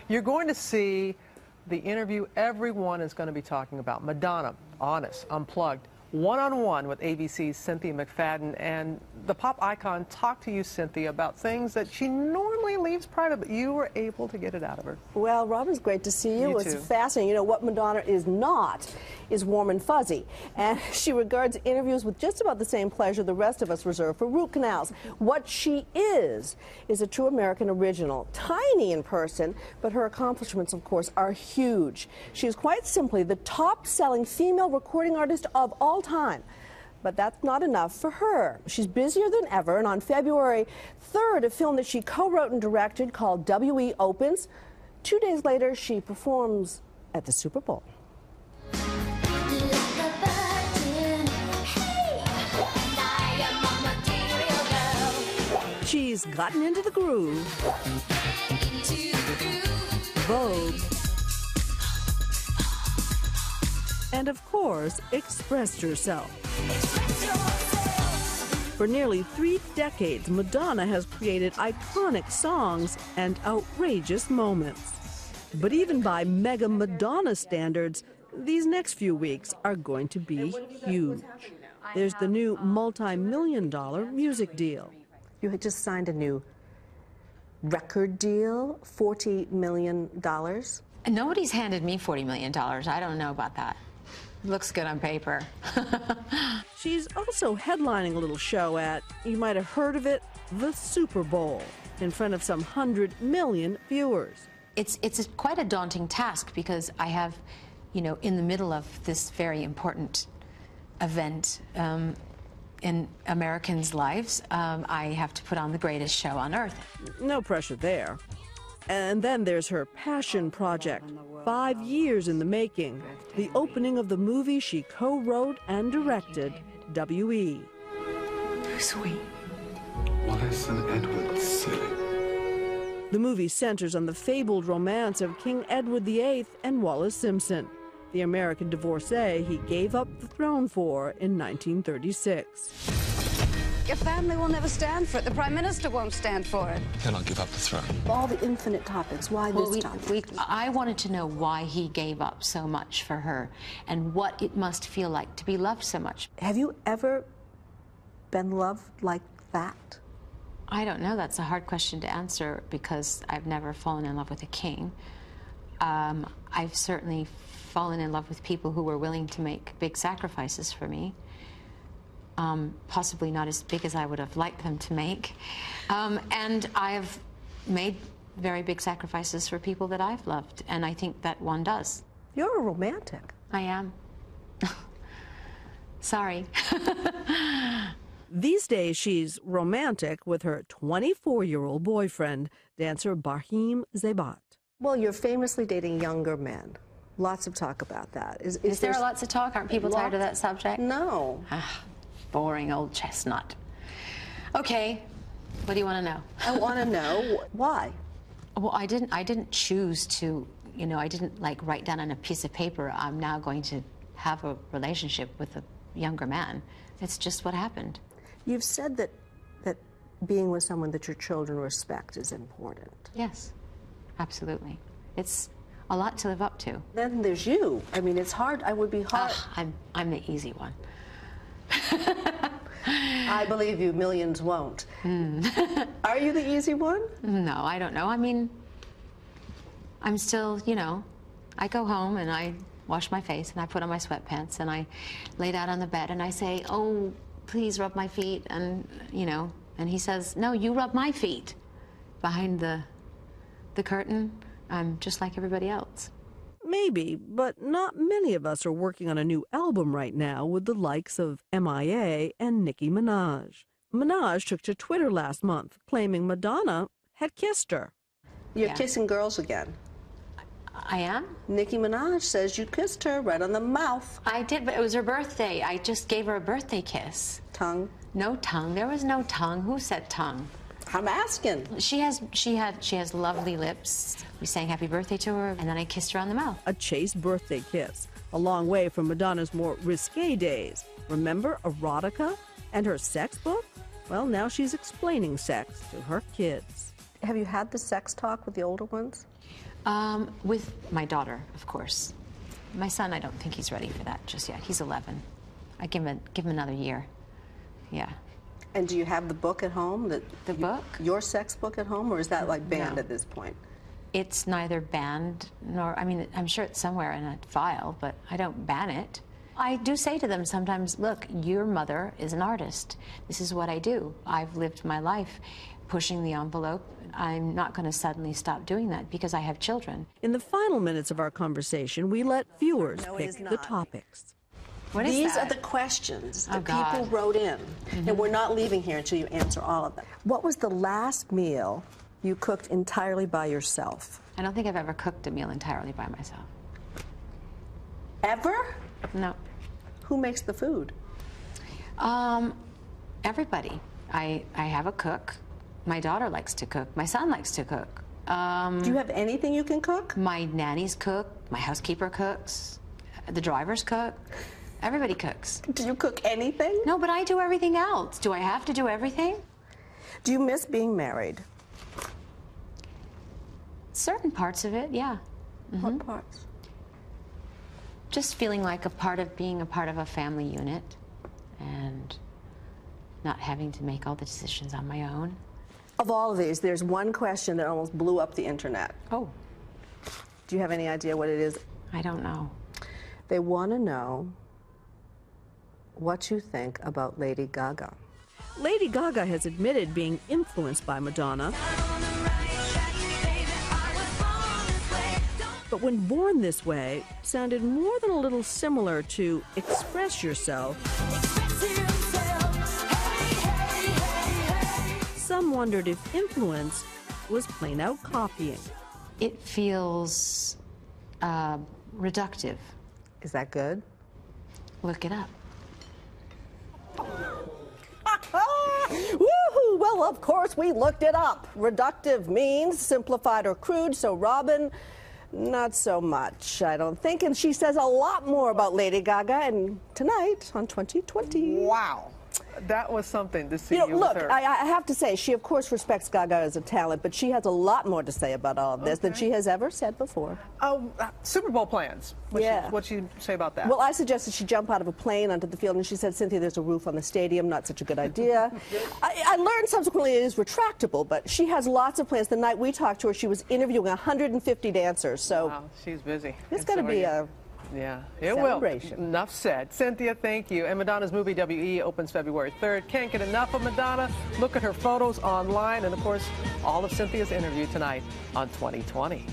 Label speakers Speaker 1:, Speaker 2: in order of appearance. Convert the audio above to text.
Speaker 1: You're going to see the interview everyone is going to be talking about. Madonna, honest, unplugged, one-on-one with ABC's Cynthia McFadden, and the pop icon talked to you, Cynthia, about things that she normally leaves private, but you were able to get it out of her.
Speaker 2: Well, Robin's great to see you. It's
Speaker 1: too.
Speaker 2: fascinating. You know, what Madonna is not is warm and fuzzy, and she regards interviews with just about the same pleasure the rest of us reserve for root canals. What she is a true American original, tiny in person, but her accomplishments, of course, are huge. She is quite simply the top-selling female recording artist of all time. But that's not enough for her. She's busier than ever, and on February 3rd, a film that she co-wrote and directed called WE opens. 2 days later, she performs at the Super Bowl. She's gotten into the groove. Vogue. And of course, expressed herself. For nearly 3 decades, Madonna has created iconic songs and outrageous moments. But even by mega Madonna standards, these next few weeks are going to be huge. There's the new multi-million-dollar music deal. You had just signed a new record deal, $40 million.
Speaker 3: Nobody's handed me $40 million. I don't know about that. Looks good on paper.
Speaker 2: She's also headlining a little show at, you might have heard of it, the Super Bowl, in front of some 100 million viewers.
Speaker 3: It's quite a daunting task because I have, you know, in the middle of this very important event in Americans' lives, I have to put on the greatest show on earth.
Speaker 2: No pressure there. And then there's her passion project, 5 years in the making, the opening of the movie she co-wrote and directed, WE.
Speaker 3: Sweet.
Speaker 4: Wallace and Edward, silly.
Speaker 2: The movie centers on the fabled romance of King Edward VIII and Wallis Simpson, the American divorcee he gave up the throne for in 1936.
Speaker 5: Your family will never stand for it. The Prime Minister won't stand for it.
Speaker 4: He'll not give up the throne.
Speaker 2: All the infinite topics, why this topic?
Speaker 3: I wanted to know why he gave up so much for her and what it must feel like to be loved so much.
Speaker 2: Have you ever been loved like that?
Speaker 3: I don't know. That's a hard question to answer because I've never fallen in love with a king. I've certainly fallen in love with people who were willing to make big sacrifices for me. Possibly not as big as I would have liked them to make. And I've made very big sacrifices for people that I've loved, and I think that one does.
Speaker 2: You're a romantic.
Speaker 3: I am. Sorry.
Speaker 2: These days, she's romantic with her 24-year-old boyfriend, dancer Barhim Zebat. Well, you're famously dating younger men. Lots of talk about that.
Speaker 3: Is there lots of talk? Aren't people tired of that subject?
Speaker 2: No.
Speaker 3: Boring old chestnut. Okay, what do you want to know?
Speaker 2: I want to know why.
Speaker 3: Well, I didn't choose to, you know, I didn't like write down on a piece of paper, I'm now going to have a relationship with a younger man. It's just what happened.
Speaker 2: You've said that being with someone that your children respect is important.
Speaker 3: Yes, absolutely. It's a lot to live up to.
Speaker 2: Then there's you. I mean, it's hard. I would be hard.
Speaker 3: I'm the easy one.
Speaker 2: I believe you, millions won't. Are you the easy one?
Speaker 3: No, I don't know. I mean, I'm still, you know, I go home and I wash my face and I put on my sweatpants and I lay down on the bed and I say, oh, please rub my feet, and, you know, and he says, no, you rub my feet. Behind the curtain, I'm just like everybody else.
Speaker 2: Maybe, but not many of us are working on a new album right now with the likes of MIA and Nicki Minaj. Minaj took to Twitter last month, claiming Madonna had kissed her. You're kissing girls again.
Speaker 3: I am?
Speaker 2: Nicki Minaj says you kissed her right on the mouth.
Speaker 3: I did, but it was her birthday. I just gave her a birthday kiss.
Speaker 2: Tongue?
Speaker 3: No tongue. There was no tongue. Who said tongue?
Speaker 2: I'm asking.
Speaker 3: She has lovely lips. We sang happy birthday to her, and then I kissed her on the mouth.
Speaker 2: A chaste birthday kiss, a long way from Madonna's more risque days. Remember erotica and her sex book? Well, now she's explaining sex to her kids. Have you had the sex talk with the older ones?
Speaker 3: With my daughter, of course. My son, I don't think he's ready for that just yet. He's 11. I give him another year. Yeah.
Speaker 2: And do you have the book at home?
Speaker 3: The book?
Speaker 2: Your sex book at home, or is that like banned
Speaker 3: No.
Speaker 2: at this point?
Speaker 3: It's neither banned nor, I mean, I'm sure it's somewhere in a file, but I don't ban it. I do say to them sometimes, look, your mother is an artist. This is what I do. I've lived my life pushing the envelope. I'm not going to suddenly stop doing that because I have children.
Speaker 6: In the final minutes of our conversation, we let viewers
Speaker 2: No, it
Speaker 6: pick
Speaker 2: is
Speaker 6: the
Speaker 2: not.
Speaker 6: topics.
Speaker 3: What is
Speaker 2: These
Speaker 3: that?
Speaker 2: are the questions that
Speaker 3: God.
Speaker 2: people wrote in, and we're not leaving here until you answer all of them. What was the last meal you cooked entirely by yourself?
Speaker 3: I don't think I've ever cooked a meal entirely by myself.
Speaker 2: Ever?
Speaker 3: No.
Speaker 2: Who makes the food?
Speaker 3: Everybody. I have a cook. My daughter likes to cook. My son likes to cook.
Speaker 2: Do you have anything you can cook?
Speaker 3: My nannies cook. My housekeeper cooks. The drivers cook. Everybody cooks.
Speaker 2: Do you cook anything?
Speaker 3: No, but I do everything else. Do I have to do everything?
Speaker 2: Do you miss being married?
Speaker 3: Certain parts of it, yeah.
Speaker 2: What parts?
Speaker 3: Just feeling like being a part of a family unit and not having to make all the decisions on my own.
Speaker 2: Of all of these, there's one question that almost blew up the internet.
Speaker 3: Oh,
Speaker 2: Do you have any idea what it is?
Speaker 3: I don't know.
Speaker 2: They want to know what you think about Lady Gaga.
Speaker 6: Lady Gaga has admitted being influenced by Madonna. But when Born This Way sounded more than a little similar to Express Yourself, some wondered if influence was plain out copying.
Speaker 3: It feels reductive.
Speaker 2: Is that good?
Speaker 3: Look it up.
Speaker 2: Woohoo! Well, of course, we looked it up. Reductive means simplified or crude, so Robin, not so much, I don't think. And she says a lot more about Lady Gaga and tonight on 2020.
Speaker 1: Wow. That was something to see
Speaker 2: You know,
Speaker 1: you
Speaker 2: look,
Speaker 1: with her.
Speaker 2: I have to say, she of course respects Gaga as a talent, but she has a lot more to say about all of this than she has ever said before.
Speaker 1: Super Bowl plans. What'd you say about that?
Speaker 2: Well, I suggested she jump out of a plane onto the field, and she said, Cynthia, there's a roof on the stadium, not such a good idea. I learned subsequently it is retractable, but she has lots of plans. The night we talked to her, she was interviewing 150 dancers, so
Speaker 1: Wow, she's busy.
Speaker 2: it's going to be a...
Speaker 1: Yeah, it
Speaker 2: celebration.
Speaker 1: will. Enough said. Cynthia, thank you. And Madonna's movie WE opens February 3rd. Can't get enough of Madonna. Look at her photos online and, of course, all of Cynthia's interview tonight on 2020.